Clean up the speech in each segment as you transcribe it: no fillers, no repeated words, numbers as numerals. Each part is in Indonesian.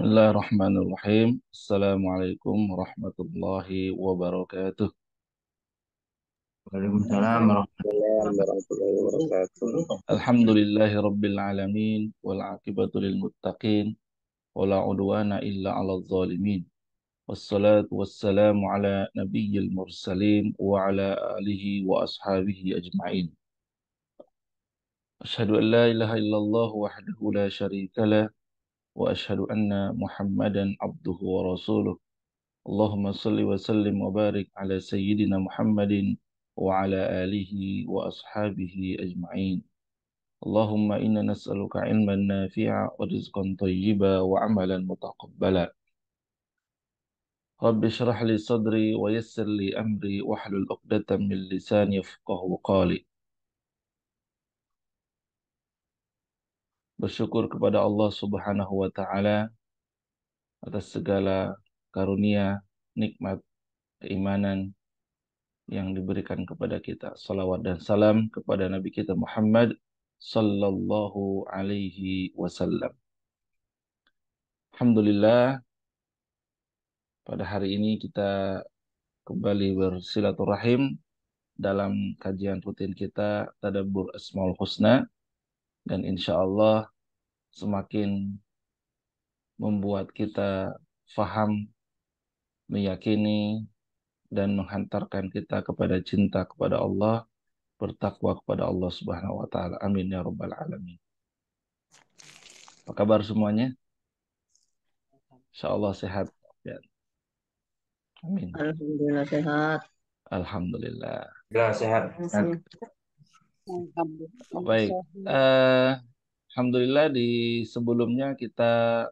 Bismillahirrahmanirrahim. Assalamualaikum warahmatullahi wabarakatuh. Waalaikumsalam warahmatullahi Warahmatullahi wabarakatuh. Alhamdulillahi rabbil alamin wal aqibatu lil muttaqin wala udwana illa 'alal zalimin. Wassalatu wassalamu ala nabiyyil mursalin wa ala alihi wa ashabihi ajma'in. Asyhadu an la ilaha illallah wahdahu la syarika lah wa asyhadu anna Muhammadan abduhu wa rasuluh. Allahumma salli wa sallim wa barik ala sayyidina Muhammadin wa ala alihi wa ashabihi ajma'in. Allahumma inna nas'aluka ilman nafi'a wa rizqan thayyiba wa amalan mutaqabbala. Rabbi shrah li sadri wa yassir li amri wa hlul 'uqdatam min lisani yafqahu qawli. Bersyukur kepada Allah Subhanahu wa taala atas segala karunia, nikmat, keimanan yang diberikan kepada kita. Salawat dan salam kepada Nabi kita Muhammad sallallahu alaihi wasallam. Alhamdulillah, pada hari ini kita kembali bersilaturahim dalam kajian rutin kita Tadabbur Asmaul Husna, dan insya Allah semakin membuat kita faham, meyakini, dan menghantarkan kita kepada cinta kepada Allah, bertakwa kepada Allah Subhanahu wa taala. Amin ya rabbal alamin. Apa kabar semuanya? Insya Allah sehat. Ya. Amin. Alhamdulillah sehat. Alhamdulillah. Ya, sehat. Baik. Eh, Alhamdulillah di sebelumnya kita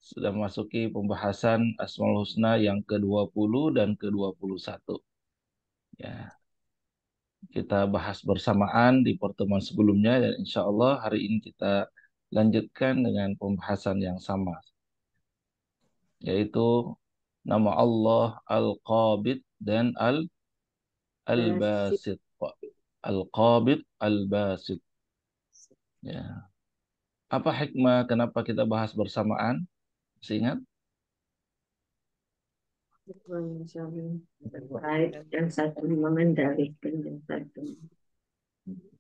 sudah memasuki pembahasan Asmaul Husna yang ke-20 dan ke-21. Ya, kita bahas bersamaan di pertemuan sebelumnya dan insya Allah hari ini kita lanjutkan dengan pembahasan yang sama, yaitu nama Allah Al-Qabid dan Al-Basit. Al-Qabid, Al-Basit. Ya. Apa hikmah kenapa kita bahas bersamaan? Masih ingat? Baik, yang satu mengendalikan, yang satu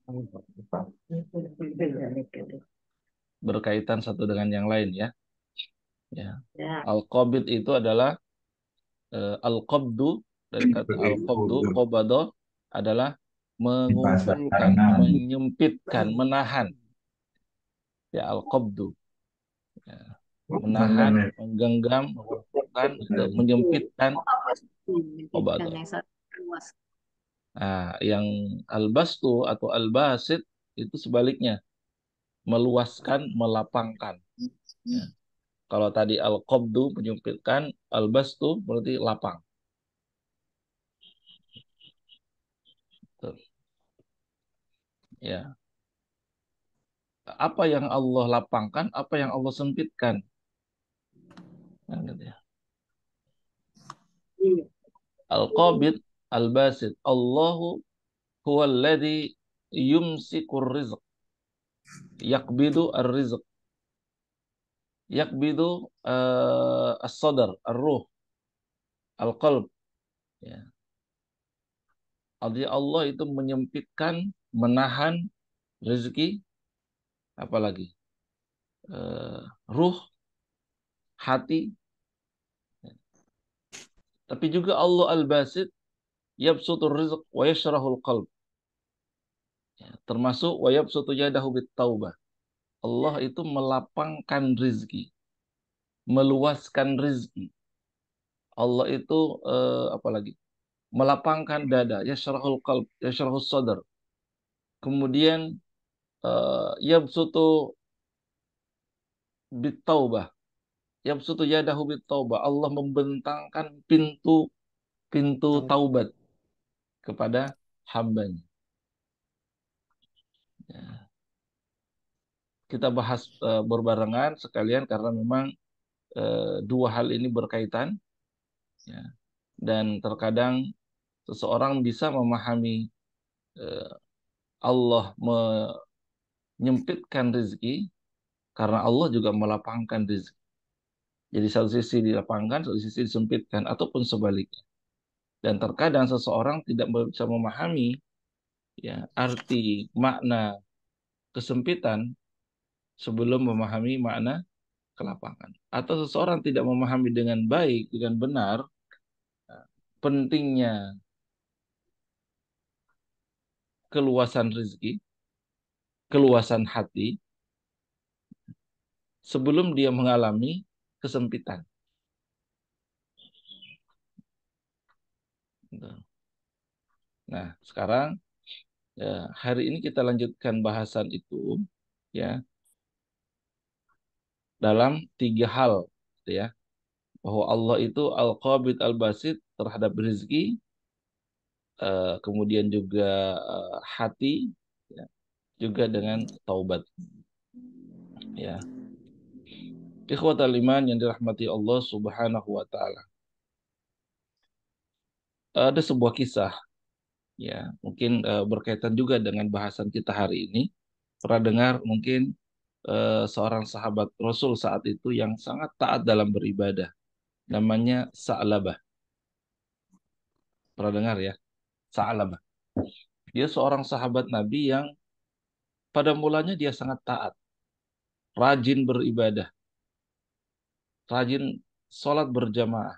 mengendalikan. Berkaitan satu dengan yang lain ya. Ya. Ya, Al-Qabid itu adalah al-qabdu, dari kata al-qabdu, qabado adalah mengumpulkan, menyempitkan, menahan. Ya, al-qabdu. Ya. Menahan, menggenggam, mengumpulkan, itu menyempitkan qabado. yang satu luas. Nah, yang al-bastu atau al-basit itu sebaliknya, meluaskan, melapangkan. Ya. Kalau tadi al-qabdu menyempitkan, al-bastu berarti lapang. Tuh. Ya. Apa yang Allah lapangkan, apa yang Allah sempitkan. Nah, gitu ya. Iya. Al-Qabid, Al-Basit. Allahu huwallazi yumsikur rizq. Yakbidu ar-rizq. Yakbidu as-sadar, ar-ruh, al-qalb. Ya. Artinya Allah itu menyempitkan, menahan rezeki, apalagi ruh, hati. Tapi juga Allah Al-Basit yabsutur rizq wa yashrahul qalb. Ya, termasuk wa yabsutu yadahu bit taubah. Allah itu melapangkan rizki, meluaskan rizki. Allah itu apalagi melapangkan dada, yashrahul qalb, yashrahus sadar. Kemudian yabsutu bit taubah, yabsutu yadahu bit taubah. Allah membentangkan pintu pintu taubat kepada hambanya. Ya. Kita bahas berbarengan sekalian karena memang dua hal ini berkaitan, ya. Dan terkadang seseorang bisa memahami eh, Allah menyempitkan rezeki karena Allah juga melapangkan rezeki. Jadi satu sisi dilapangkan, satu sisi disempitkan, ataupun sebaliknya. Dan terkadang seseorang tidak bisa memahami ya arti makna kesempitan sebelum memahami makna kelapangan. Atau seseorang tidak memahami dengan baik, dengan benar, pentingnya keluasan rezeki, keluasan hati, sebelum dia mengalami kesempitan. Nah, sekarang ya, hari ini kita lanjutkan bahasan itu ya dalam tiga hal gitu ya. Bahwa Allah itu Al-Qabid Al-Basit terhadap rezeki, kemudian juga hati, ya, juga dengan taubat. Ya, ikhwatal iman yang dirahmati Allah Subhanahu wa taala. Ada sebuah kisah ya, mungkin berkaitan juga dengan bahasan kita hari ini. Pernah dengar mungkin seorang sahabat Rasul saat itu yang sangat taat dalam beribadah. Namanya Sa'labah. Pernah dengar ya? Sa'labah. Dia seorang sahabat Nabi yang pada mulanya dia sangat taat, rajin beribadah, rajin sholat berjamaah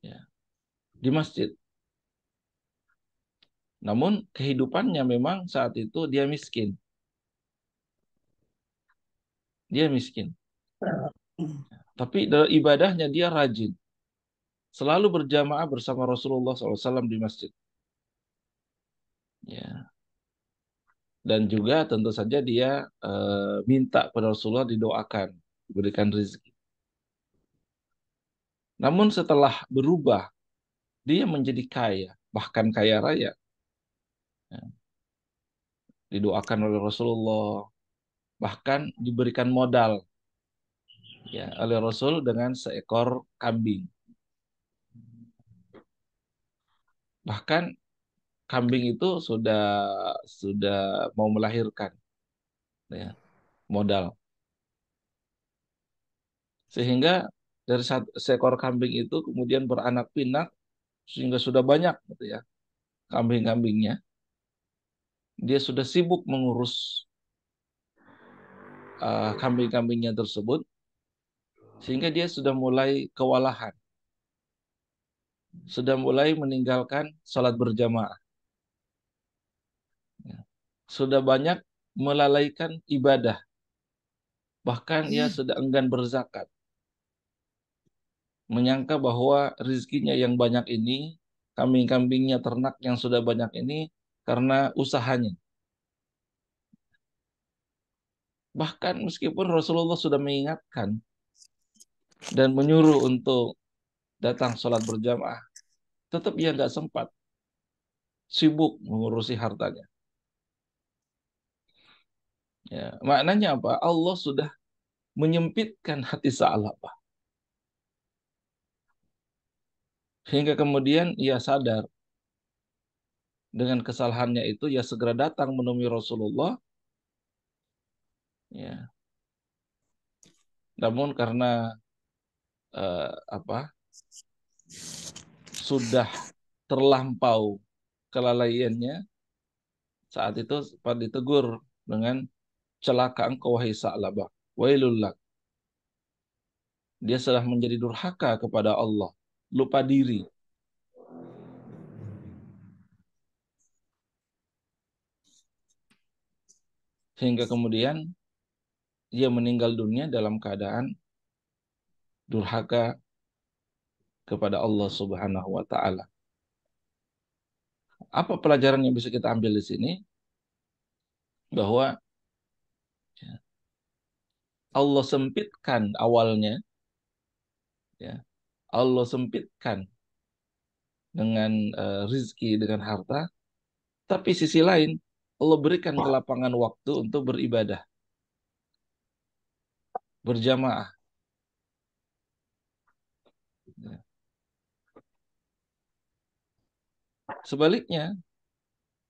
ya, di masjid. Namun kehidupannya memang saat itu dia miskin. Dia miskin. Tapi dalam ibadahnya dia rajin. Selalu berjamaah bersama Rasulullah SAW di masjid. Ya. Dan juga tentu saja dia minta pada Rasulullah didoakan, diberikan rezeki. Namun setelah berubah, dia menjadi kaya, bahkan kaya raya. Ya. Didoakan oleh Rasulullah, bahkan diberikan modal ya oleh Rasul dengan seekor kambing. Bahkan kambing itu sudah mau melahirkan ya, modal. Sehingga dari seekor kambing itu kemudian beranak pinak sehingga sudah banyak gitu ya kambing-kambingnya. Dia sudah sibuk mengurus kambing-kambingnya tersebut sehingga dia sudah mulai kewalahan, sudah mulai meninggalkan sholat berjamaah. Ya. Sudah banyak melalaikan ibadah. Bahkan ia sudah enggan berzakat. Menyangka bahwa rizkinya yang banyak ini, kambing-kambingnya, ternak yang sudah banyak ini, karena usahanya. Bahkan meskipun Rasulullah sudah mengingatkan dan menyuruh untuk datang sholat berjamaah, tetap ia nggak sempat, sibuk mengurusi hartanya. Ya, maknanya apa? Allah sudah menyempitkan hati Sa'labah. Hingga kemudian ia sadar dengan kesalahannya itu, ia segera datang menemui Rasulullah. Ya, namun karena apa sudah terlampau kelalaiannya, saat itu sempat ditegur dengan celaka engkau wahai Sa'labah, wailul lak. Dia sudah menjadi durhaka kepada Allah, lupa diri. Sehingga kemudian dia meninggal dunia dalam keadaan durhaka kepada Allah Subhanahu wa taala. Apa pelajaran yang bisa kita ambil di sini? Bahwa Allah sempitkan awalnya, ya. Allah sempitkan dengan rizki, dengan harta, tapi sisi lain Allah berikan kelapangan waktu untuk beribadah, berjamaah. Ya. Sebaliknya,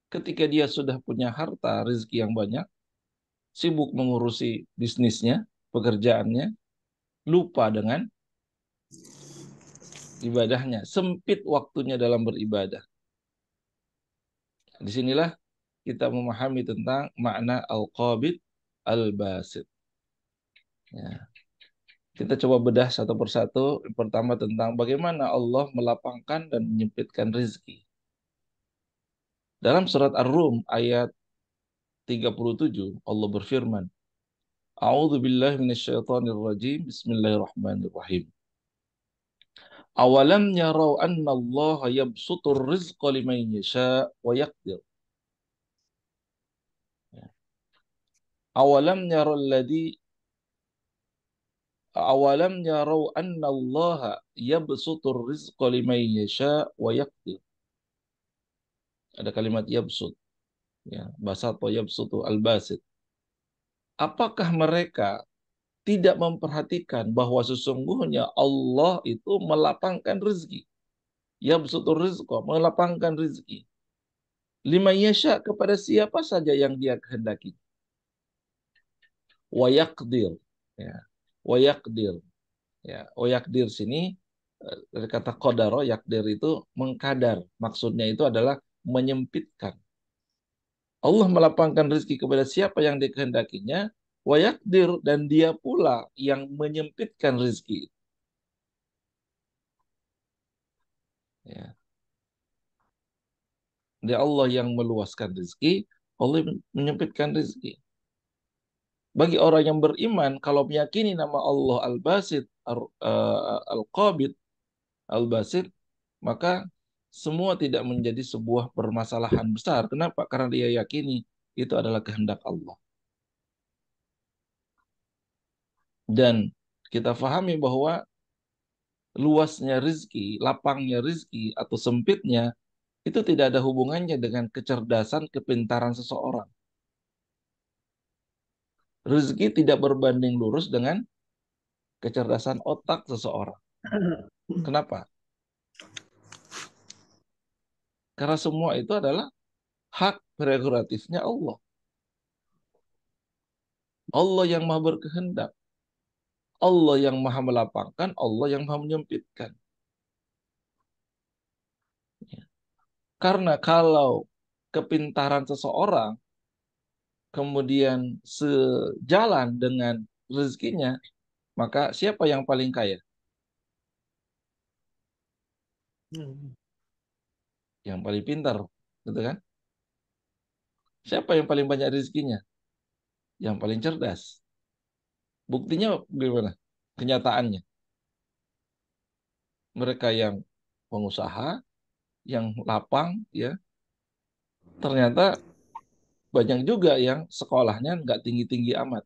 ketika dia sudah punya harta, rezeki yang banyak, sibuk mengurusi bisnisnya, pekerjaannya, lupa dengan ibadahnya, sempit waktunya dalam beribadah. Disinilah kita memahami tentang makna al-qabid al-basit. Ya. Kita coba bedah satu persatu. Yang pertama tentang bagaimana Allah melapangkan dan menyempitkan rezeki. Dalam surat Ar-Rum ayat 37 Allah berfirman, A'udzu billahi minasyaitonir rajim. Bismillahirrahmanirrahim. Awalam yarau anna Allah yabsutur rizqa liman yasha wa yaqdir. Awalam yarau alladhi Awalam yarau anna Allah yabsutur rizqa liman yasha wa yaqdir. Ada kalimat yabsut, ya, basata yabsutu al-basit. Apakah mereka tidak memperhatikan bahwa sesungguhnya Allah itu melapangkan rezeki? Yabsutur rizqa, melapangkan rezeki. Liman yasha, kepada siapa saja yang dia kehendaki. Wa yaqdir, ya. Wa yaqdir, ya. Wa yaqdir sini dari kata qadara, yaqdir itu mengkadar. Maksudnya itu adalah menyempitkan. Allah melapangkan rezeki kepada siapa yang dikehendakinya, wa yaqdir, dan dia pula yang menyempitkan rezeki. Ya. Dia Allah yang meluaskan rezeki, Allah menyempitkan rezeki. Bagi orang yang beriman, kalau meyakini nama Allah Al-Basit, Al-Qabid, Al-Basit, maka semua tidak menjadi sebuah permasalahan besar. Kenapa? Karena dia yakini itu adalah kehendak Allah. Dan kita fahami bahwa luasnya rizki, lapangnya rizki, atau sempitnya, itu tidak ada hubungannya dengan kecerdasan, kepintaran seseorang. Rezeki tidak berbanding lurus dengan kecerdasan otak seseorang. Kenapa? Karena semua itu adalah hak prerogatifnya Allah. Allah yang maha berkehendak. Allah yang maha melapangkan, Allah yang maha menyempitkan. Karena kalau kepintaran seseorang kemudian sejalan dengan rezekinya, maka siapa yang paling kaya? Yang paling pintar, gitu kan? Siapa yang paling banyak rezekinya? Yang paling cerdas. Buktinya gimana? Kenyataannya. Mereka yang pengusaha, yang lapang, ya, ternyata banyak juga yang sekolahnya nggak tinggi-tinggi amat.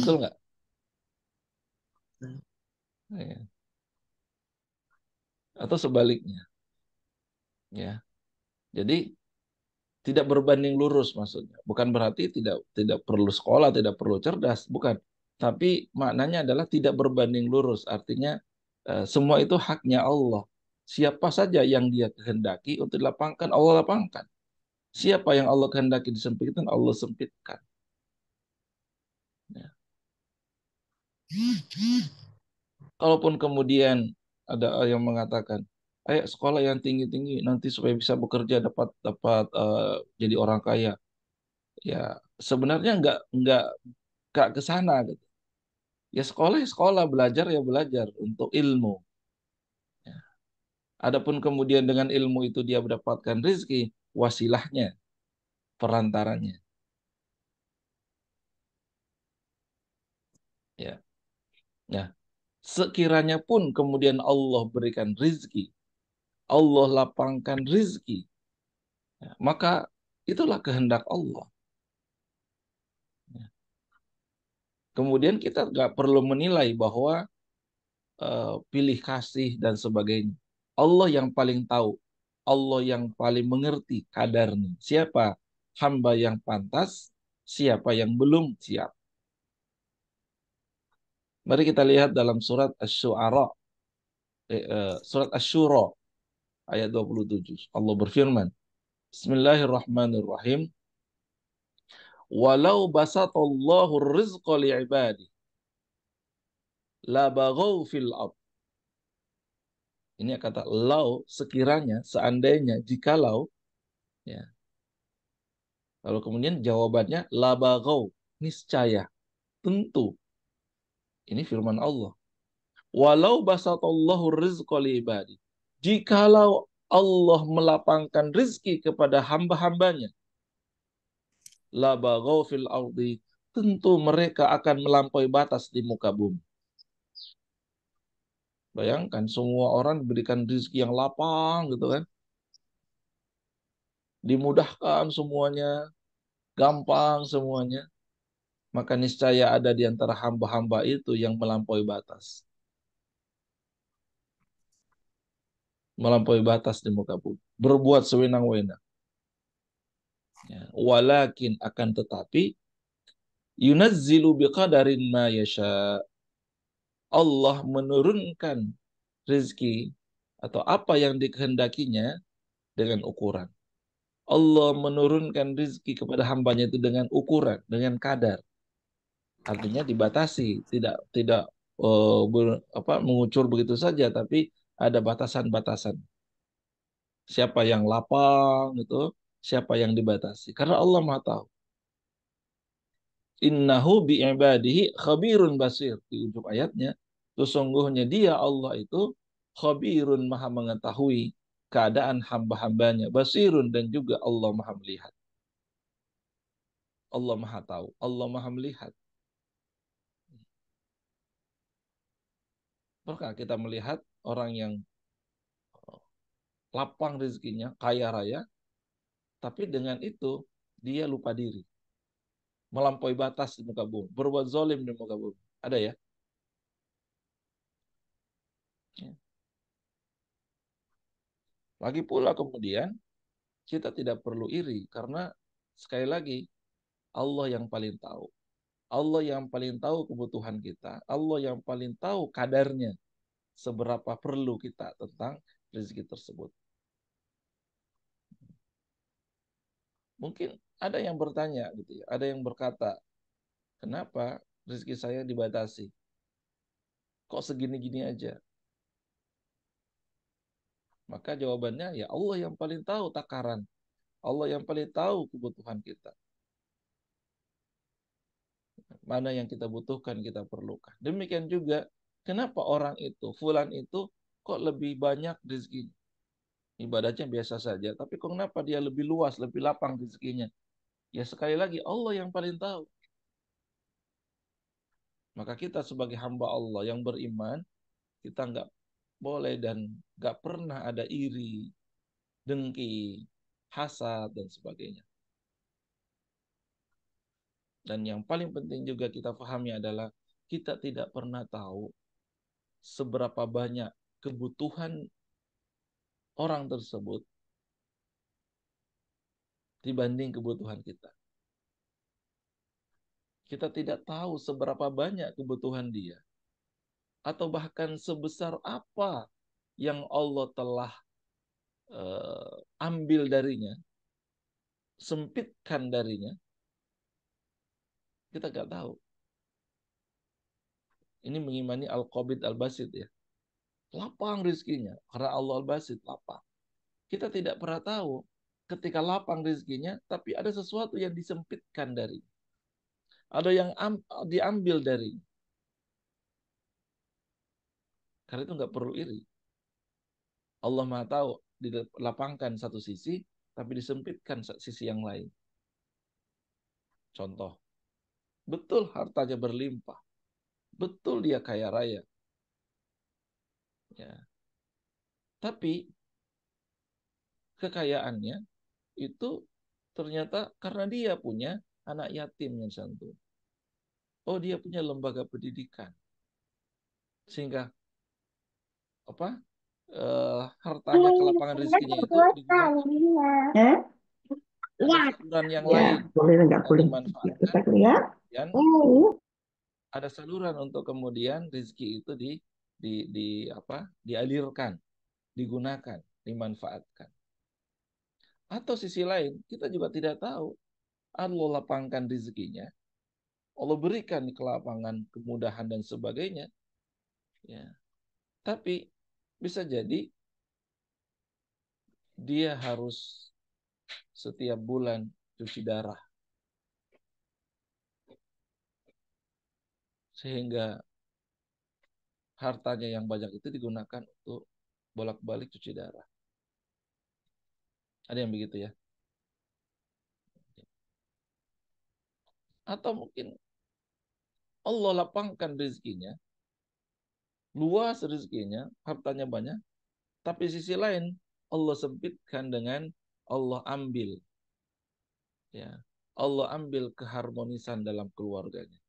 Betul nggak? Ya. Atau sebaliknya. Ya. Jadi tidak berbanding lurus maksudnya. Bukan berarti tidak tidak perlu sekolah, tidak perlu cerdas, bukan. Tapi maknanya adalah tidak berbanding lurus. Artinya semua itu haknya Allah. Siapa saja yang dia kehendaki untuk dilapangkan, Allah lapangkan. Siapa yang Allah kehendaki disempitkan, Allah sempitkan. Ya. Kalaupun kemudian ada yang mengatakan, ayo sekolah yang tinggi-tinggi nanti supaya bisa bekerja dapat dapat jadi orang kaya. Ya sebenarnya nggak ke sana gitu. Ya sekolah, belajar ya belajar untuk ilmu. Ya. Adapun kemudian dengan ilmu itu dia mendapatkan rezeki, wasilahnya, perantaranya. Ya. Nah, sekiranya pun kemudian Allah berikan rezeki, Allah lapangkan rezeki, ya, maka itulah kehendak Allah. Ya. Kemudian kita nggak perlu menilai bahwa pilih kasih dan sebagainya. Allah yang paling tahu, Allah yang paling mengerti kadarnya. Siapa hamba yang pantas, siapa yang belum siap. Mari kita lihat dalam surat Asy-Syu'ara, surat Asy-Syura ayat 27. Allah berfirman, Bismillahirrahmanirrahim. Walau basatallahu rizqa li'ibadi. la baghaw fil ard. Ini kata lau, sekiranya, seandainya, jikalau, ya. Lalu kemudian jawabannya la baghaw, niscaya, tentu. Ini firman Allah. Walau basatallahu rizqa li ibadi. Jikalau Allah melapangkan rizki kepada hamba-hambanya, la baghaw fil ardi, tentu mereka akan melampaui batas di muka bumi. Bayangkan semua orang diberikan rezeki yang lapang gitu kan. Dimudahkan semuanya, gampang semuanya. Maka niscaya ada di antara hamba-hamba itu yang melampaui batas. Melampaui batas di muka bumi. Berbuat sewenang-wenang. Ya. Walakin akan tetapi yunazzilu biqadarin ma yasha. Allah menurunkan rezeki atau apa yang dikehendakinya dengan ukuran. Allah menurunkan rezeki kepada hambanya itu dengan ukuran, dengan kadar. Artinya dibatasi, tidak mengucur begitu saja, tapi ada batasan-batasan. Siapa yang lapang itu, siapa yang dibatasi. Karena Allah Maha tahu. Innahu bi'ibadihi khabirun basir. Di ujung ayatnya, sesungguhnya dia Allah itu khabirun, maha mengetahui keadaan hamba-hambanya. Basirun, dan juga Allah maha melihat. Allah maha tahu, Allah maha melihat. Maka kita melihat orang yang lapang rezekinya, kaya raya, tapi dengan itu dia lupa diri. Melampaui batas di muka bumi. Berbuat zalim di muka bumi. Ada ya? Lagi pula kemudian, kita tidak perlu iri. Karena sekali lagi, Allah yang paling tahu. Allah yang paling tahu kebutuhan kita. Allah yang paling tahu kadarnya. Seberapa perlu kita tentang rezeki tersebut. Mungkin ada yang bertanya, gitu ya. Ada yang berkata, kenapa rezeki saya dibatasi? Kok segini-gini aja? Maka jawabannya ya Allah yang paling tahu takaran. Allah yang paling tahu kebutuhan kita. Mana yang kita butuhkan, kita perlukan. Demikian juga, kenapa orang itu, fulan itu, kok lebih banyak rezekinya? Ibadahnya biasa saja, tapi kok kenapa dia lebih luas, lebih lapang rezekinya? Ya sekali lagi, Allah yang paling tahu. Maka kita sebagai hamba Allah yang beriman, kita nggak boleh dan nggak pernah ada iri, dengki, hasad, dan sebagainya. Dan yang paling penting juga kita pahami adalah kita tidak pernah tahu seberapa banyak kebutuhan orang tersebut dibanding kebutuhan kita. Kita tidak tahu seberapa banyak kebutuhan dia. Atau bahkan sebesar apa yang Allah telah ambil darinya, sempitkan darinya, kita nggak tahu. Ini mengimani Al-Qabid Al-Basit ya. Lapang rezekinya, karena Allah Al-Basit lapang. Kita tidak pernah tahu ketika lapang rezekinya, tapi ada sesuatu yang disempitkan dari. Ada yang diambil dari. Karena itu nggak perlu iri. Allah Maha tahu dilapangkan satu sisi, tapi disempitkan sisi yang lain. Contoh, betul hartanya berlimpah, betul dia kaya raya, ya. Tapi kekayaannya itu ternyata karena dia punya anak yatim yang santun. Oh, dia punya lembaga pendidikan, sehingga apa? Hartanya, kelapangan rezekinya itu digunakan. Ada saluran yang lain yang dimanfaatkan, dan ada saluran untuk kemudian rezeki itu dialirkan, digunakan, dimanfaatkan. Atau sisi lain, kita juga tidak tahu. Allah lapangkan rezekinya, Allah berikan kelapangan, kemudahan dan sebagainya, Ya. Tapi bisa jadi dia harus setiap bulan cuci darah. Sehingga hartanya yang banyak itu digunakan untuk bolak-balik cuci darah. Ada yang begitu ya? Atau mungkin Allah lapangkan rezekinya, luas rezekinya, hartanya banyak, tapi sisi lain Allah sempitkan dengan Allah ambil, ya, Allah ambil keharmonisan dalam keluarganya.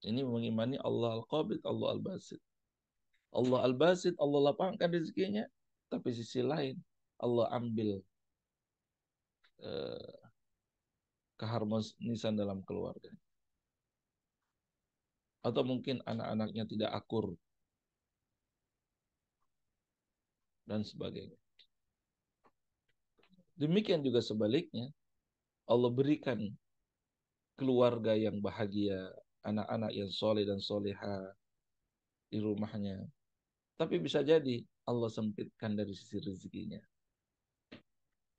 Ini mengimani Allah Al-Qabid, Allah Al-Basit. Allah Al-Basit, Allah lapangkan rezekinya, tapi sisi lain Allah ambil keharmonisan dalam keluarga. Atau mungkin anak-anaknya tidak akur dan sebagainya. Demikian juga sebaliknya, Allah berikan keluarga yang bahagia, anak-anak yang soleh dan soleha di rumahnya. Tapi bisa jadi Allah sempitkan dari sisi rezekinya.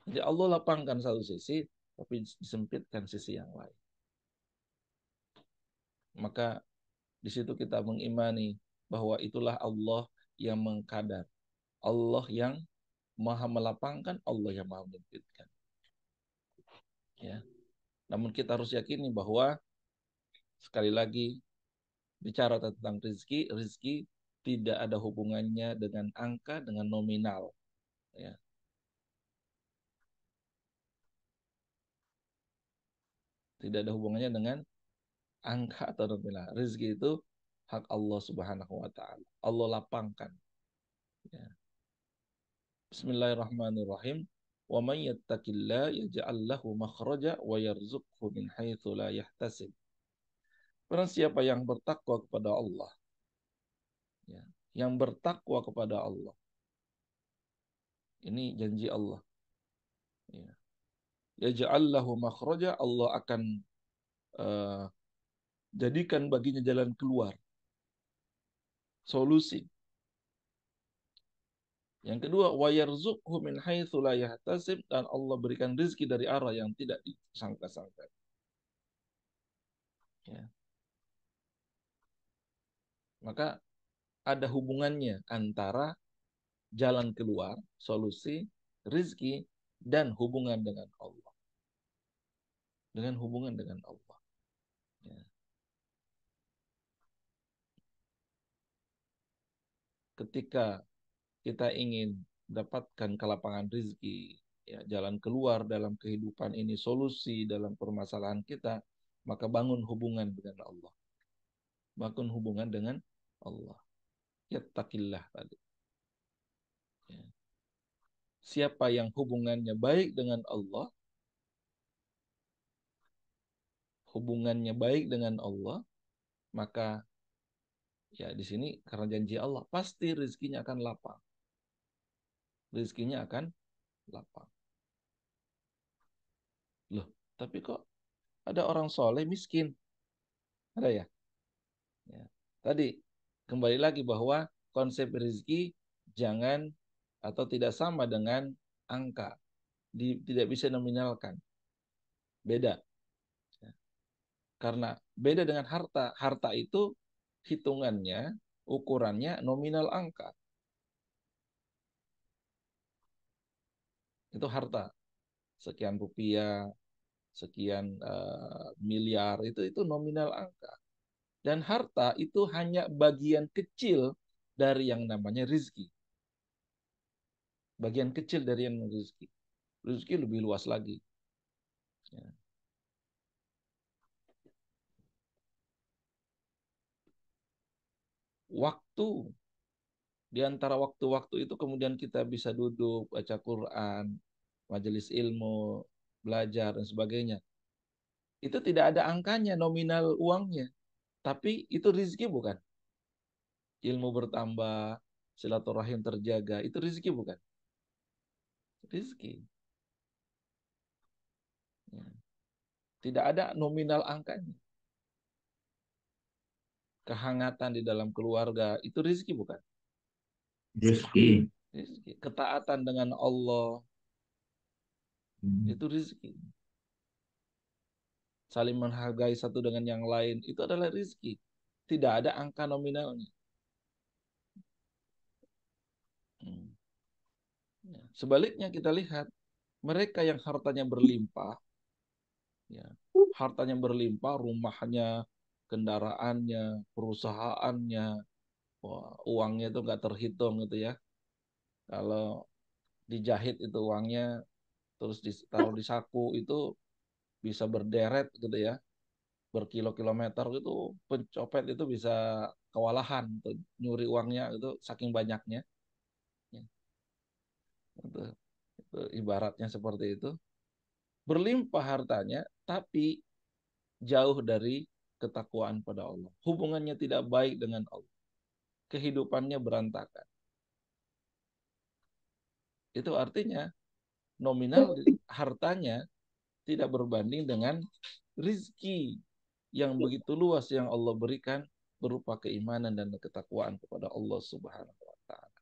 Jadi Allah lapangkan satu sisi, tapi disempitkan sisi yang lain. Maka di situ kita mengimani bahwa itulah Allah yang mengkadar. Allah yang maha melapangkan, Allah yang maha menyempitkan. Ya. Namun kita harus yakini bahwa sekali lagi bicara tentang rezeki, rezeki tidak ada hubungannya dengan angka, dengan nominal. Ya. Tidak ada hubungannya dengan angka atau nominal. Rezeki itu hak Allah Subhanahu wa taala. Allah lapangkan. Ya. Bismillahirrahmanirrahim. Wa may yattaqillaha yaj'al lahu makhraja wa yarzuqhu min haitsu la yahtasib. Barang siapa yang bertakwa kepada Allah, ya, yang bertakwa kepada Allah, ini janji Allah. Ya. Yaj'al lahu makhraja, Allah akan uh, jadikan baginya jalan keluar, solusi. Yang kedua, wa yarzuqhu min haitsu la yahtasib, dan Allah berikan rezeki dari arah yang tidak disangka-sangka. Ya. Maka ada hubungannya antara jalan keluar, solusi, rezeki, dan hubungan dengan Allah. Dengan hubungan dengan Allah. Ya. Ketika kita ingin mendapatkan kelapangan rezeki, ya, jalan keluar dalam kehidupan ini, solusi dalam permasalahan kita, maka bangun hubungan dengan Allah. Bangun hubungan dengan Allah. Yattaqillah tadi. Ya. Siapa yang hubungannya baik dengan Allah, hubungannya baik dengan Allah, maka ya di sini karena janji Allah, pasti rezekinya akan lapang. Rezekinya akan lapang. Loh, tapi kok ada orang soleh miskin? Ada ya? Ya. Tadi kembali lagi bahwa konsep rezeki jangan atau tidak sama dengan angka. Tidak bisa nominalkan. Beda. Ya. Karena beda dengan harta. Harta itu hitungannya, ukurannya nominal angka. Itu harta. Sekian rupiah, sekian miliar, itu nominal angka. Dan harta itu hanya bagian kecil dari yang namanya rezeki. Bagian kecil dari yang namanya rezeki. Rezeki lebih luas lagi. Ya. Waktu, di antara waktu-waktu itu kemudian kita bisa duduk, baca Quran, majelis ilmu, belajar, dan sebagainya. Itu tidak ada angkanya, nominal uangnya. Tapi itu rezeki bukan? Ilmu bertambah, silaturahim terjaga, itu rezeki bukan? Rezeki. Ya. Tidak ada nominal angkanya. kehangatan di dalam keluarga, itu rizki bukan? Rizki. Rizki. Ketaatan dengan Allah, itu rizki. Saling menghargai satu dengan yang lain, itu adalah rizki. Tidak ada angka nominalnya. Sebaliknya kita lihat, mereka yang hartanya berlimpah, ya, hartanya berlimpah, rumahnya, kendaraannya, perusahaannya, wah, uangnya itu nggak terhitung gitu ya. Kalau dijahit itu uangnya, terus ditaruh di saku itu bisa berderet gitu ya, berkilo-kilometer gitu, pencopet itu bisa kewalahan tuh, nyuri uangnya itu saking banyaknya. Ya, itu ibaratnya seperti itu. Berlimpah hartanya, tapi jauh dari ketakwaan pada Allah. Hubungannya tidak baik dengan Allah. Kehidupannya berantakan. Itu artinya nominal hartanya tidak berbanding dengan rizki yang begitu luas yang Allah berikan berupa keimanan dan ketakwaan kepada Allah Subhanahu wa taala.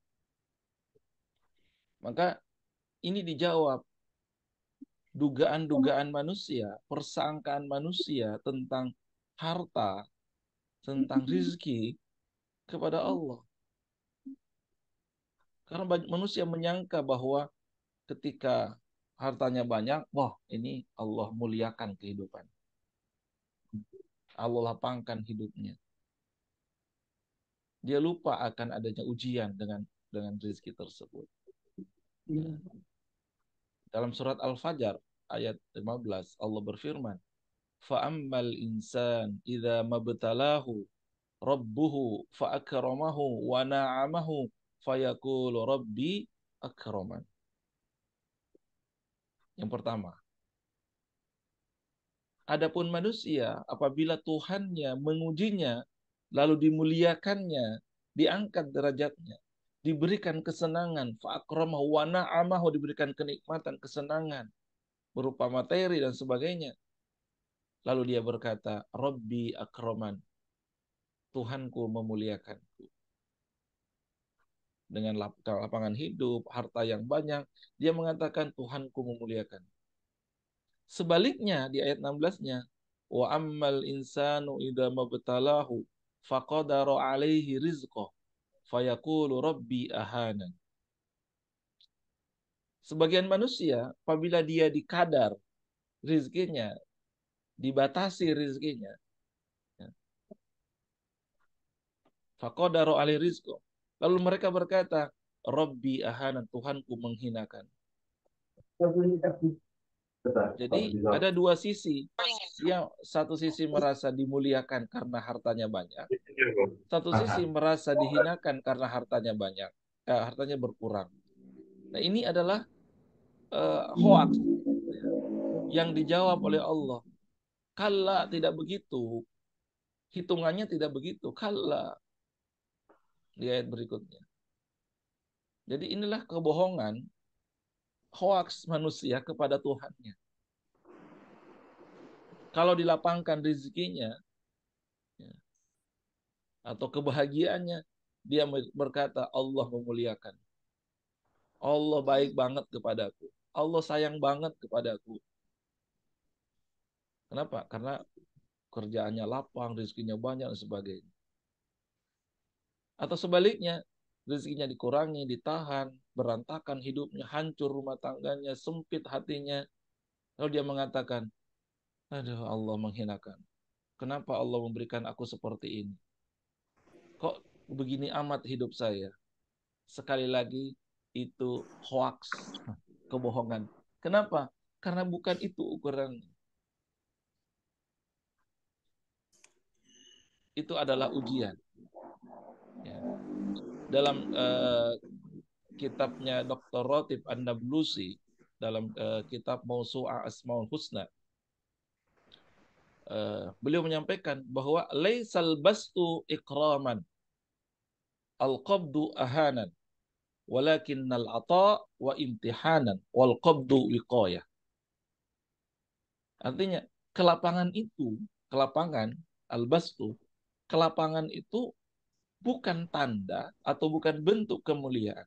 Maka ini dijawab dugaan-dugaan manusia, persangkaan manusia tentang harta, tentang rizki kepada Allah. Karena banyak manusia menyangka bahwa ketika hartanya banyak, wah ini Allah muliakan kehidupan. Allah lapangkan hidupnya. Dia lupa akan adanya ujian dengan rezeki tersebut. Ya. Dalam surat Al-Fajr ayat 15 Allah berfirman, "Fa'ammal insan idza mabtalahu rabbuhu fa'akramahu wa na'amahu fayaqulu rabbi akraman." Yang pertama, adapun manusia apabila Tuhannya mengujinya lalu dimuliakannya, diangkat derajatnya, diberikan kesenangan, fa'akramahu wa na'amahu, diberikan kenikmatan, kesenangan berupa materi dan sebagainya. Lalu dia berkata, Rabbi akraman, Tuhanku memuliakanku. Dengan lapangan hidup, harta yang banyak, dia mengatakan Tuhanku memuliakan. Sebaliknya di ayat 16-nya, wa ammal insanu idza mabtalahu faqadara alaihi rizqah fayaqulu rabbi ahanan. Sebagian manusia apabila dia dikadar rizkinya, dibatasi rizkinya, faqadaru alaihi rizqah, lalu mereka berkata, Rabbi ahanan, Tuhanku menghinakan. Jadi ada dua sisi. Dia satu sisi merasa dimuliakan karena hartanya banyak, satu sisi merasa dihinakan karena hartanya banyak, hartanya berkurang. Nah ini adalah hoax yang dijawab oleh Allah. Kalla, tidak begitu. Hitungannya tidak begitu. Kalla. Di ayat berikutnya. Jadi inilah kebohongan, hoax manusia kepada Tuhannya. Kalau dilapangkan rezekinya, ya, atau kebahagiaannya, dia berkata Allah memuliakan. Allah baik banget kepadaku. Allah sayang banget kepadaku. Kenapa? Karena kerjaannya lapang, rezekinya banyak dan sebagainya. Atau sebaliknya, rezekinya dikurangi, ditahan, berantakan hidupnya, hancur rumah tangganya, sempit hatinya. Lalu dia mengatakan, aduh Allah menghinakan. Kenapa Allah memberikan aku seperti ini? Kok begini amat hidup saya? Sekali lagi, itu hoax, kebohongan. Kenapa? Karena bukan itu ukuran. Itu adalah ujian. Ya. Dalam kitabnya Dr. Rotib An-Nablusi, dalam kitab Mausu'ah Asmaul Husna, beliau menyampaikan bahwa laisal bastu ikraman, al-qabdu ahanan, walakinnal ata wa imtihanan, wal qabdu wiqayah. Artinya, kelapangan itu, kelapangan, al-bastu, kelapangan itu bukan tanda atau bukan bentuk kemuliaan.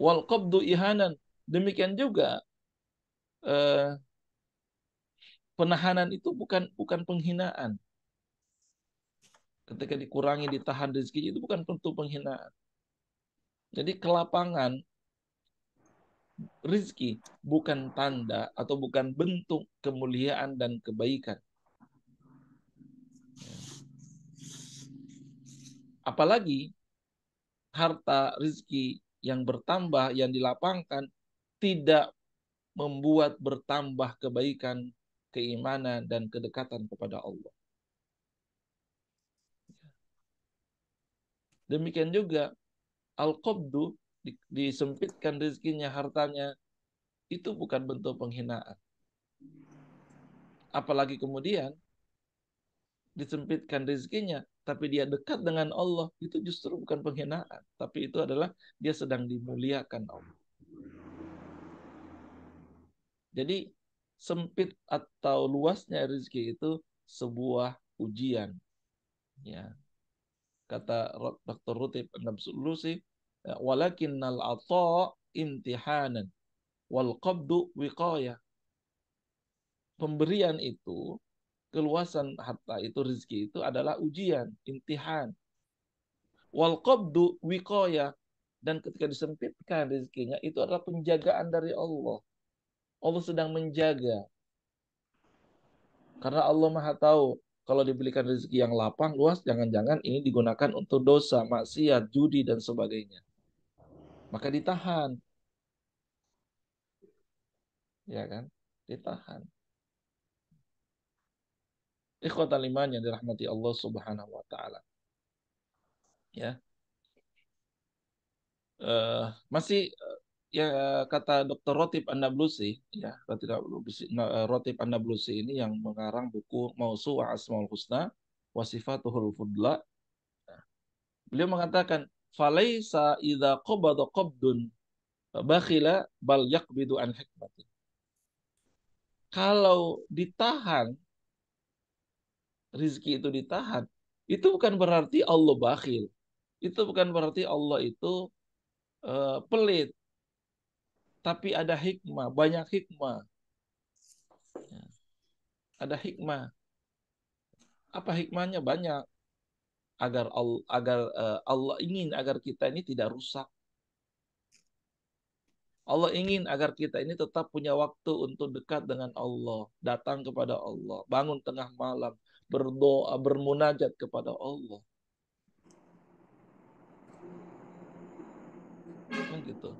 Wal qabdu ihanan. Demikian juga penahanan itu bukan penghinaan. Ketika dikurangi, ditahan rezeki itu bukan bentuk penghinaan. Jadi kelapangan rezeki bukan tanda atau bukan bentuk kemuliaan dan kebaikan. Apalagi harta rezeki yang bertambah, yang dilapangkan, tidak membuat bertambah kebaikan, keimanan, dan kedekatan kepada Allah. Demikian juga al-qabdu, disempitkan rezekinya, hartanya, itu bukan bentuk penghinaan. Apalagi kemudian disempitkan rezekinya, tapi dia dekat dengan Allah, itu justru bukan penghinaan, tapi itu adalah dia sedang dimuliakan Allah. Jadi sempit atau luasnya rezeki itu sebuah ujian. Ya, kata Dr. Rutib An-Nablusi, walakinnal ata imtihanan wal qabdu wiqayah. Pemberian itu, keluasan harta itu, rezeki itu adalah ujian, imtihan. Wal qabdu wiqayah, dan ketika disempitkan rezekinya itu adalah penjagaan dari Allah. Allah sedang menjaga. Karena Allah Maha tahu kalau diberikan rezeki yang lapang, luas, jangan-jangan ini digunakan untuk dosa, maksiat, judi, dan sebagainya. Maka ditahan. Ya kan? Ditahan. Ikhwatal iman yang dirahmati Allah Subhanahu wa taala. Ya. Masih ya, kata Dr. Rotib An-Nablusi, ya, Rotib An-Nablusi ini yang mengarang buku Mausu'ah Asmaul Husna wa Sifatuhul Fudla. Beliau mengatakan, "Falaisa idza qabada qabdun bakhila bal yaqbidu an hikmatin." Kalau ditahan, rizki itu ditahan, itu bukan berarti Allah bakhil. Itu bukan berarti Allah itu pelit. Tapi ada hikmah, banyak hikmah. Ya, ada hikmah. Apa hikmahnya? Banyak. Agar Allah ingin agar kita ini tidak rusak. Allah ingin agar kita ini tetap punya waktu untuk dekat dengan Allah, datang kepada Allah, bangun tengah malam, berdoa, bermunajat kepada Allah. Kan gitu.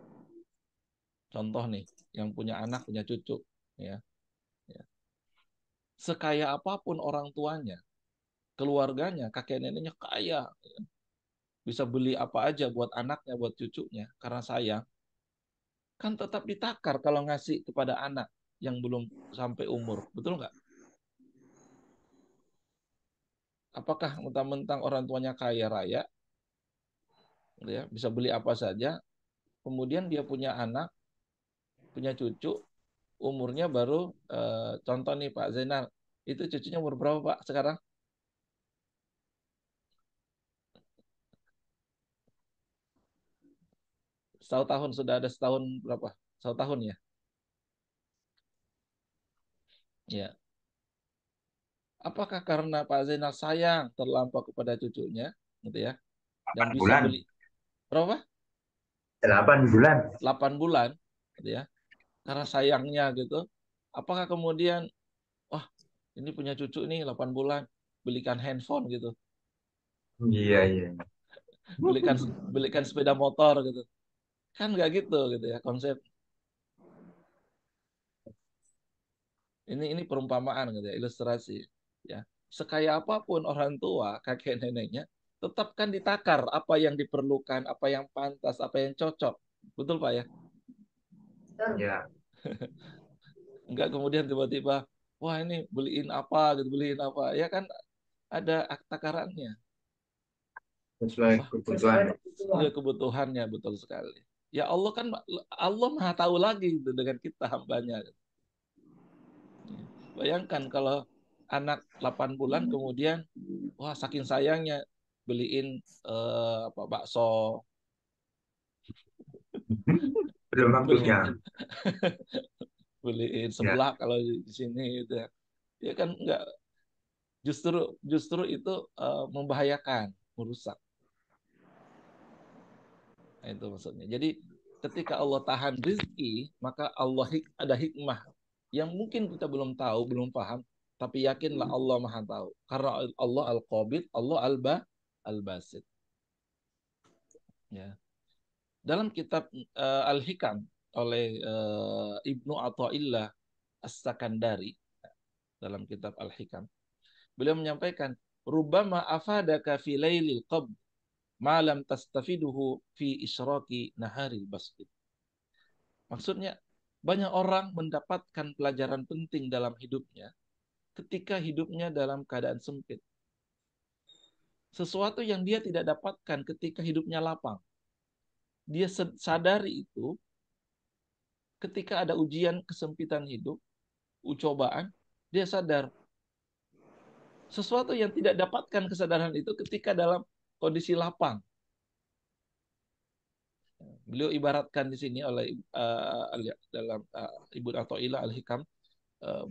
Contoh nih, yang punya anak, punya cucu, ya. Sekaya apapun orang tuanya, keluarganya, kakek neneknya kaya, bisa beli apa aja buat anaknya, buat cucunya, karena sayang, kan tetap ditakar kalau ngasih kepada anak yang belum sampai umur. Betul nggak? Apakah mentang-mentang orang tuanya kaya raya, ya, bisa beli apa saja, kemudian dia punya anak, punya cucu, umurnya baru, contoh nih Pak Zainal, itu cucunya umur berapa Pak sekarang? Satu tahun, sudah ada setahun berapa? Satu tahun ya? Ya. Apakah karena Pak Zainal sayang terlampau kepada cucunya, gitu ya, dan 8 bisa bulan. beli berapa? 8 bulan. 8 bulan, gitu ya, karena sayangnya gitu. Apakah kemudian, wah, ini punya cucu nih 8 bulan, belikan handphone gitu, Iya, iya. belikan belikan sepeda motor gitu? Kan nggak gitu ya konsep. Ini perumpamaan gitu ya, ilustrasi ya. Sekaya apapun orang tua, kakek neneknya, tetap kan ditakar apa yang diperlukan, apa yang pantas, apa yang cocok. Betul Pak ya? Ya, Enggak kemudian tiba-tiba, wah ini beliin apa gitu, beliin apa. Ya kan ada takarannya. sesuai Wah, kebutuhan. sesuai kebutuhannya, betul sekali. Ya Allah kan, Allah Maha tahu lagi gitu dengan kita hambanya. Bayangkan kalau anak 8 bulan kemudian wah saking sayangnya beliin bakso, Belum waktunya. beliin beliin Ya. seblak kalau di sini gitu ya. Ya kan enggak, justru justru itu membahayakan, merusak. Nah, itu maksudnya. Jadi ketika Allah tahan rizki, maka ada hikmah yang mungkin kita belum tahu, belum paham, tapi yakinlah Allah Maha tahu. Karena Allah Al-Qabid, Allah Al-Basit. Ya. Dalam kitab Al-Hikam oleh Ibnu Athaillah As-Sakandari, dalam kitab Al-Hikam, beliau menyampaikan, "Rubbama afadaka fi lailil qabd ma lam tastafiduhu fi isyraqi naharil basjid." Maksudnya, banyak orang mendapatkan pelajaran penting dalam hidupnya ketika hidupnya dalam keadaan sempit. Sesuatu yang dia tidak dapatkan ketika hidupnya lapang. Dia sadari itu ketika ada ujian kesempitan hidup, cobaan, dia sadar sesuatu yang tidak dapatkan kesadaran itu ketika dalam kondisi lapang. Beliau ibaratkan di sini oleh dalam Ibnu Athaillah Al-Hikam,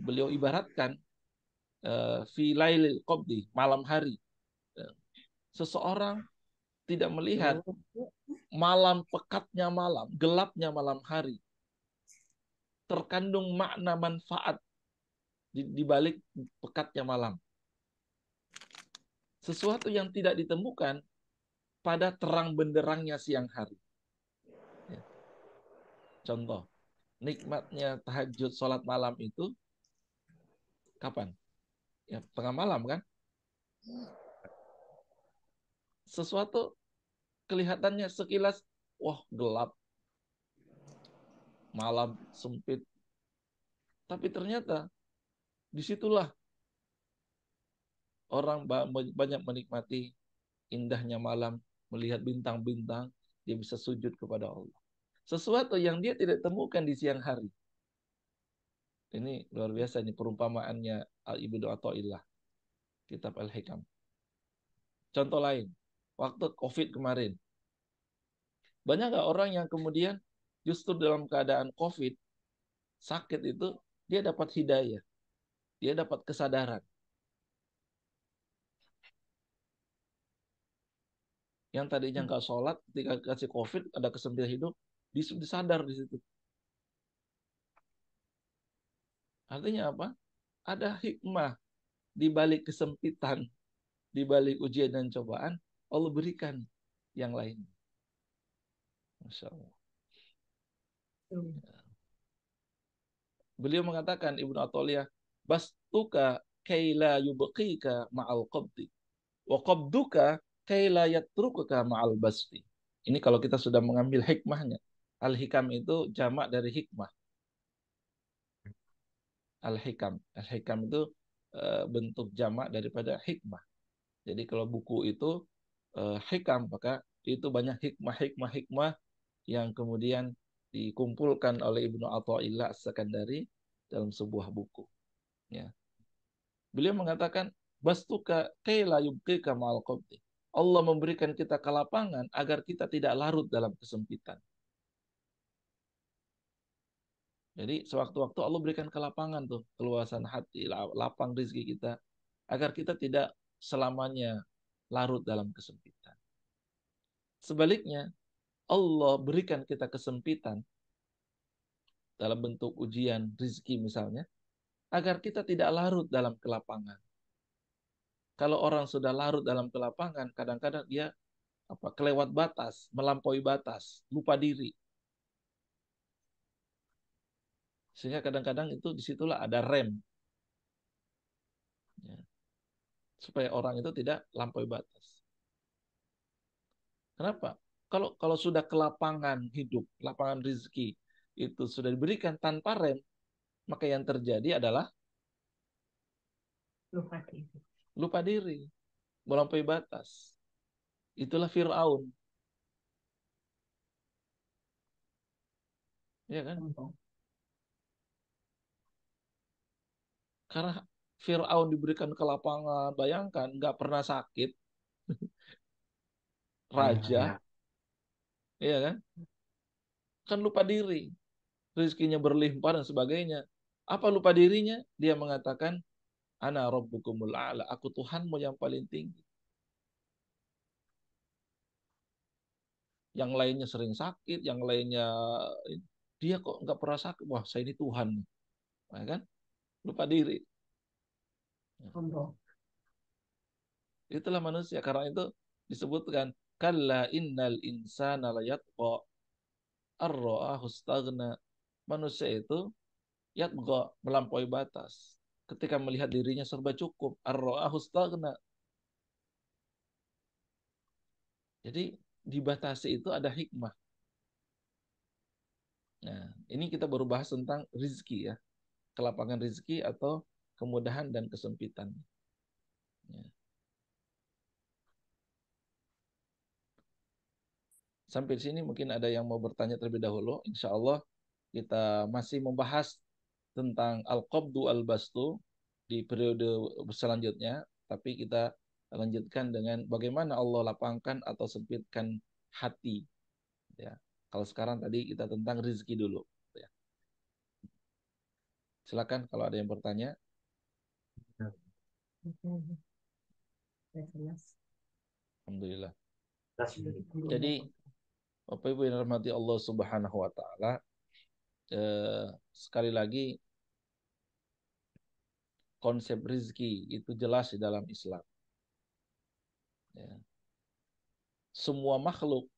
beliau ibaratkan fi lailil qabdi, malam hari. Seseorang tidak melihat malam pekatnya malam, gelapnya malam hari. Terkandung makna manfaat di balik pekatnya malam. Sesuatu yang tidak ditemukan pada terang benderangnya siang hari. Ya. Contoh, nikmatnya tahajud sholat malam itu kapan? Ya, tengah malam kan? Sesuatu kelihatannya sekilas, wah gelap, malam sempit. Tapi ternyata disitulah orang banyak menikmati indahnya malam, melihat bintang-bintang, dia bisa sujud kepada Allah. Sesuatu yang dia tidak temukan di siang hari. Ini luar biasa ini perumpamaannya Ibnu Athaillah, kitab Al-Hikam. Contoh lain, waktu COVID kemarin, banyak nggak orang yang kemudian justru dalam keadaan COVID, sakit itu, dia dapat hidayah, dia dapat kesadaran. Yang tadinya nggak sholat, ketika kasih COVID, ada kesempitan hidup, disadar di situ. Artinya apa? Ada hikmah di balik kesempitan, di balik ujian dan cobaan, Allah berikan yang lain. Masya Allah. Beliau mengatakan, Ibnu Athaillah, bastuka kaila yubqika ma'al qabdi, wa qabduka kaila yatrukuka ma'al basti. Ini kalau kita sudah mengambil hikmahnya. Al-Hikam itu jamak dari hikmah. Al-Hikam. Al-Hikam itu bentuk jamak daripada hikmah. Jadi kalau buku itu hikam, maka itu banyak hikmah-hikmah yang kemudian dikumpulkan oleh Ibnu Athaillah As-Sakandari dalam sebuah buku. Ya. Beliau mengatakan, bastuka kaila yubqika ma'al qabdi. Allah memberikan kita kelapangan agar kita tidak larut dalam kesempitan. Jadi sewaktu-waktu Allah berikan kelapangan tuh, keluasan hati, lapang rezeki kita, agar kita tidak selamanya larut dalam kesempitan. Sebaliknya, Allah berikan kita kesempitan dalam bentuk ujian rezeki misalnya, agar kita tidak larut dalam kelapangan. Kalau orang sudah larut dalam kelapangan, kadang-kadang dia kelewat batas, melampaui batas, lupa diri. Sehingga kadang-kadang itu disitulah ada rem. Ya. Supaya orang itu tidak lampaui batas. Kenapa? Kalau sudah kelapangan hidup, lapangan rezeki itu sudah diberikan tanpa rem, maka yang terjadi adalah lupa diri, melampaui batas. Itulah Fir'aun. Ya kan? Karena Fir'aun diberikan kelapangan, bayangkan nggak pernah sakit, raja, Ya. iya kan? Kan lupa diri, rezekinya berlimpah dan sebagainya. Apa lupa dirinya? Dia mengatakan, Ana rabbukumul a'la, aku Tuhanmu yang paling tinggi. Yang lainnya sering sakit, yang lainnya dia kok nggak pernah sakit. Wah, saya ini Tuhan, ya kan? Lupa diri. Sombong. Itulah manusia. Karena itu disebutkan, kalla innal insana layatqa ar-ra'ahu istaghna. Manusia itu yatqa, melampaui batas. Ketika melihat dirinya serba cukup, ar-ra'ahu istaghna. Jadi dibatasi itu ada hikmah. Nah, ini kita baru bahas tentang rizki ya. Kelapangan rizki atau kemudahan dan kesempitan. Ya. Sampai sini mungkin ada yang mau bertanya terlebih dahulu. Insya Allah kita masih membahas tentang al-qabdu al-bastu di periode selanjutnya. Tapi kita lanjutkan dengan bagaimana Allah lapangkan atau sempitkan hati. Ya. Kalau sekarang tadi kita tentang rizki dulu. Ya. Silakan kalau ada yang bertanya. Alhamdulillah. Jadi Bapak Ibu yang dirahmati Allah Subhanahu wa taala, sekali lagi konsep rizki itu jelas di dalam Islam. Ya. Semua makhluk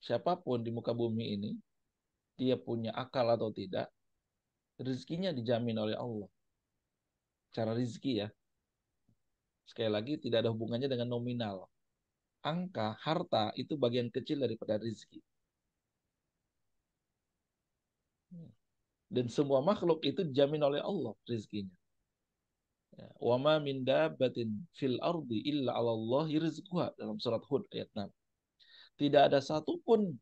siapapun di muka bumi ini, dia punya akal atau tidak, rizkinya dijamin oleh Allah. Cara rizki ya, sekali lagi tidak ada hubungannya dengan nominal. Angka, harta itu bagian kecil daripada rizki. Dan semua makhluk itu dijamin oleh Allah rizkinya. Wa ma min dabbatin fil ardi illa 'ala Allahi rizquha dalam surat Hud ayat 6. Tidak ada satupun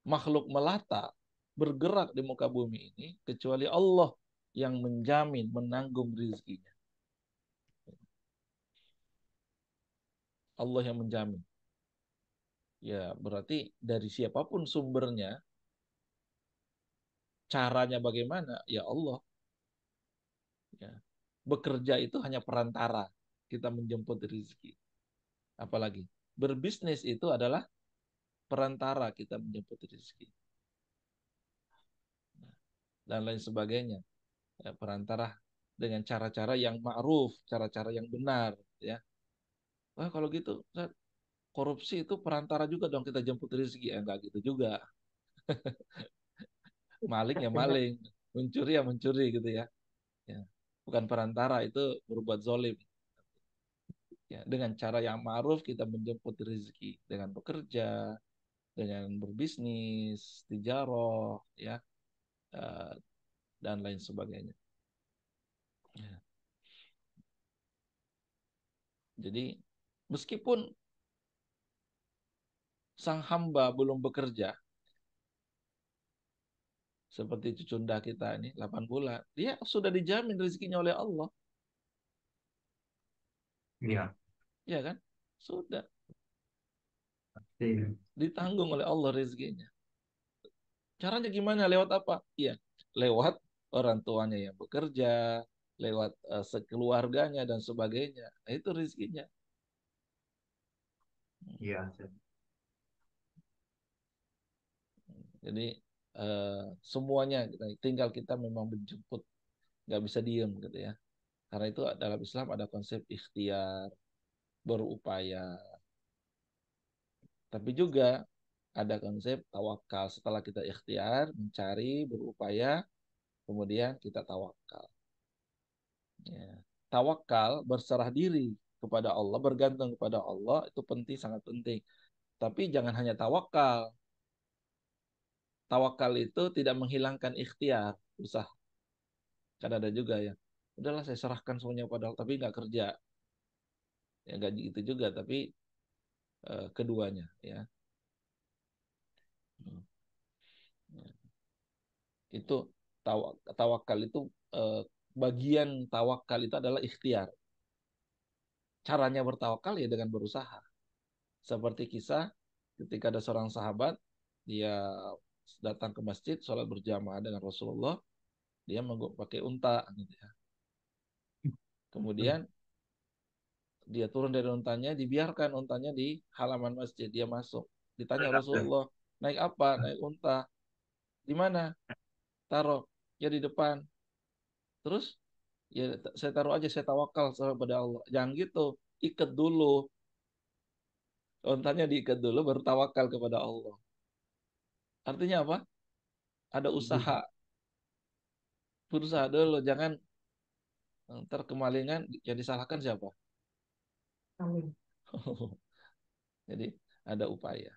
makhluk melata bergerak di muka bumi ini kecuali Allah yang menjamin, menanggung rizkinya. Allah yang menjamin. Ya, berarti dari siapapun sumbernya, caranya bagaimana? Ya Allah. Ya. Bekerja itu hanya perantara kita menjemput rizki. Apalagi berbisnis itu adalah perantara kita menjemput rizki. Dan lain sebagainya. Ya, perantara dengan cara-cara yang ma'ruf, cara-cara yang benar. Ya. Wah, kalau gitu, korupsi itu perantara juga dong kita jemput rezeki. Enggak gitu juga. Maling ya Benar. maling, mencuri ya mencuri gitu ya. Ya. Bukan perantara, itu berbuat zolim. Ya, dengan cara yang ma'ruf kita menjemput rezeki dengan bekerja, dengan berbisnis, tijaroh, ya, eh, dan lain sebagainya. Ya. Jadi meskipun sang hamba belum bekerja, seperti cucunda kita ini 8 bulan, dia sudah dijamin rezekinya oleh Allah, Iya. ya kan? Sudah Iya. ditanggung oleh Allah rezekinya. Caranya gimana? Lewat apa? Iya, lewat orang tuanya yang bekerja, lewat sekeluarganya dan sebagainya. Nah, itu rezekinya. Iya. Jadi semuanya tinggal kita memang menjemput, nggak bisa diem gitu ya. Karena itu dalam Islam ada konsep ikhtiar, berupaya. Tapi juga ada konsep tawakal. Setelah kita ikhtiar, mencari, berupaya, kemudian kita tawakal. Ya. Tawakal, berserah diri kepada Allah, bergantung kepada Allah, itu penting, sangat penting. Tapi jangan hanya tawakal. Tawakal itu tidak menghilangkan ikhtiar, usaha. Kan ada juga ya. Udahlah saya serahkan semuanya pada Allah, tapi nggak kerja. Ya nggak gitu juga, tapi keduanya ya. Hmm. Ya. Itu tawakal itu bagian tawakal itu adalah ikhtiar. Caranya bertawakal ya dengan berusaha. Seperti kisah ketika ada seorang sahabat, dia datang ke masjid, sholat berjamaah dengan Rasulullah, dia pakai unta, gitu ya. Kemudian dia turun dari untanya, dibiarkan untanya di halaman masjid, dia masuk. Ditanya Rasulullah, naik apa? Naik unta. Di mana? Taruh. Ya di depan. Terus ya saya taruh aja, saya tawakal kepada Allah. Jangan gitu, ikat dulu. Untanya diikat dulu, baru tawakal kepada Allah. Artinya apa? Ada usaha. Berusaha dulu, jangan ntar kemalingan yang disalahkan siapa? Amin. Jadi ada upaya.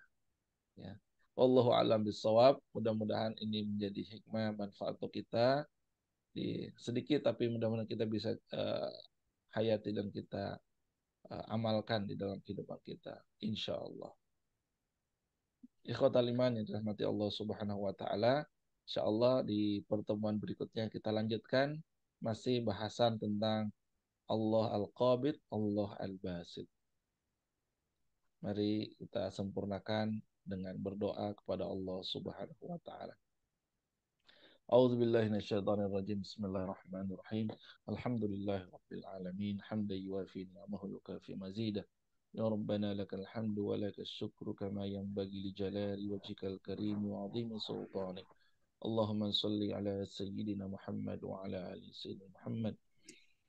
Ya. Wallahu a'lam bishawab. Mudah-mudahan ini menjadi hikmah manfaat untuk kita sedikit, tapi mudah-mudahan kita bisa hayati dan kita amalkan di dalam kehidupan kita, insya Allah. Ikhwatal iman yang dirahmati Allah Subhanahu wa taala. Insya Allah di pertemuan berikutnya kita lanjutkan masih bahasan tentang Allah Al-Qabid, Allah Al-Basit. Mari kita sempurnakan dengan berdoa kepada Allah Subhanahu wa taala. A'udzu billahi minasyaitonir rajim. Bismillahirrahmanirrahim. Alhamdulillahi rabbil alamin. Hamdan yuwafi ni'amahu wa yukafi mazidah. Ya Rabbana lakal hamdu wa lakal syukru kama yanbaghi li jalali wajhikal karim wa 'azimi sultanik. Allahumma shalli ala sayyidina Muhammad wa ala ali sayyidina Muhammad.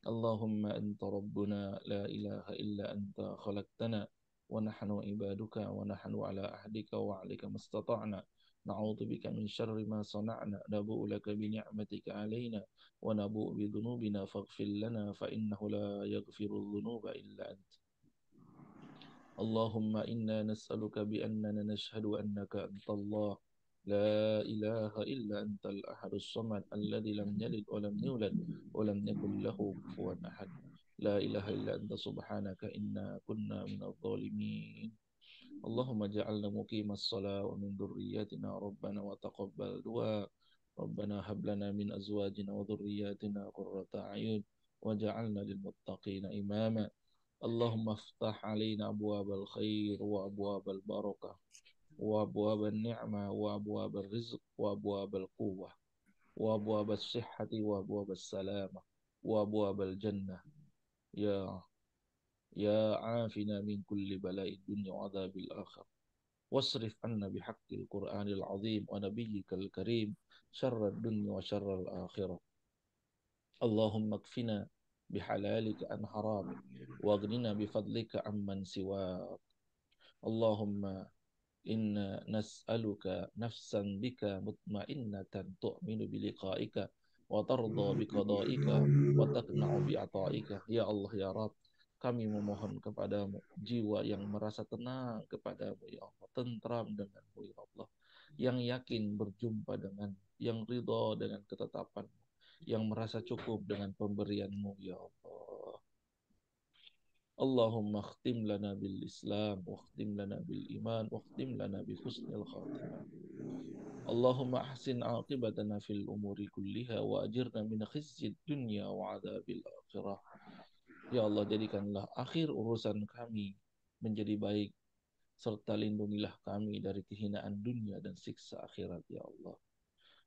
اللهم أنت ربنا لا إله إلا أنت خلقتنا ونحن عبادك ونحن على عهدك ووعدك ما استطعنا نعوذ بك من شر ما صنعنا نبوء لك بنعمتك علينا ونبوء بذنوبنا فاغفر لنا فإنه لا يغفر الذنوب إلا أنت اللهم إنا نسألك بأننا نشهد أنك أنت الله لا إله إلا أنت الأحد الصمد الذي لم يلد ولم يولد ولم يكن له كفوا أحد لا إله إلا أنت سبحانك إنا كنا من الظالمين اللهم اجعلنا مقيم الصلاة ومن ذرياتنا ربنا وتقبل دعاء ربنا هب لنا من أزواجنا وذرياتنا قرة أعين وجعلنا للمتقين إماما اللهم افتح علينا أبواب الخير وأبواب البركة وأبواب النعمة وأبواب الرزق وأبواب القوة وأبواب الصحة وأبواب السلامة وأبواب الجنة يا عافنا من كل بلاء الدنيا وعذاب الآخرة واصرف عنا بحق القرآن العظيم ونبيك الكريم شر الدنيا وشر الآخرة اللهم اكفنا بحلالك عن حرامك واغننا بفضلك عمن سواك اللهم إنا نسألك نفسا بك مطمئنة تؤمن بلقائك وترضى بقضائك وتقنع بعطائك. Ya Allah ya Rabb, kami memohon kepadamu jiwa yang merasa tenang kepadamu ya Allah, tentram denganmu ya Allah, yang yakin berjumpa dengan, yang ridha dengan ketetapanmu, yang merasa cukup dengan pemberianmu ya Allah. اللهم اختم لنا بالإسلام واختم لنا بالإيمان واختم لنا بحسن الخاتمة اللهم أحسن عاقبتنا في الأمور كلها وأجرنا من خزي الدنيا وعذاب الآخرة. Ya Allah, jadikanlah akhir urusan kami menjadi baik serta lindungilah kami dari kehinaan dunia dan siksa akhirat ya Allah.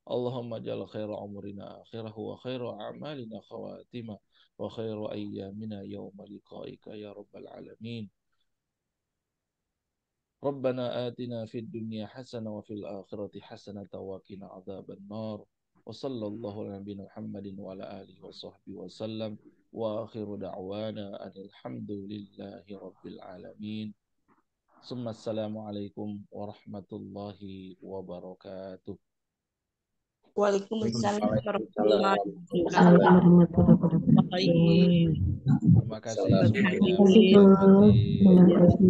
Allahumma ja'al khaira umrina akhirahu wa khaira a'malina khawatimah wa khaira ayyamina yawma liqa'ika ya rabbal alamin. Rabbana atina fid dunya hasanah wa fil akhirati hasanah wa qina adzaban nar. Wa sallallahu ala nabiyina Muhammadin wa ala alihi wa sahbihi wa sallam. Wa akhiru da'wana alhamdulillahi rabbil alamin. Summa assalamu alaikum warahmatullahi wabarakatuh. Waalaikumsalam warahmatullahi Assalamualaikum wabarakatuh. warahmatullahi wabarakatuh. Terima kasih semuanya. Terima kasih, Bu. Terima kasih.